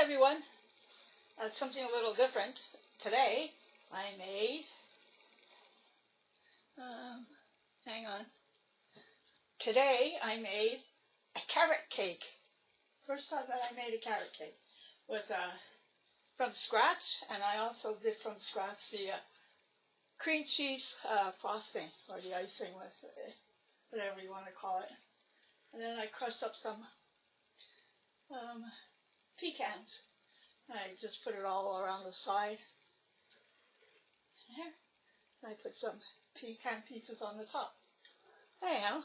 everyone. Something a little different. Today I made, hang on. Today I made a carrot cake. First time that I made a carrot cake with from scratch, and I also did from scratch the cream cheese frosting, or the icing, whatever you want to call it. And then I crushed up some pecans. I just put it all around the side. There. And I put some pecan pieces on the top. Anyhow,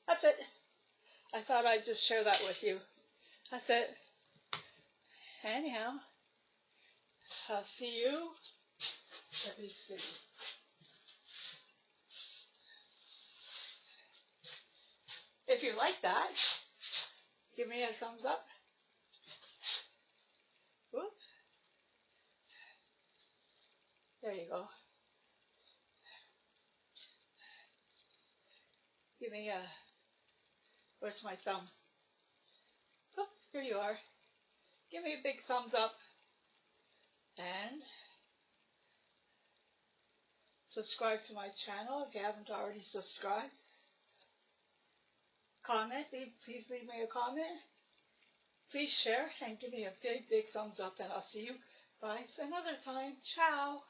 that's it. I thought I'd just share that with you. That's it. Anyhow, I'll see you. Let me see. If you like that, give me a thumbs up. Whoop. There you go. Give me a, where's my thumb? Oh, here you are. Give me a big thumbs up. And subscribe to my channel if you haven't already subscribed. Comment, please leave me a comment. Please share and give me a big thumbs up, and I'll see you guys another time. Ciao.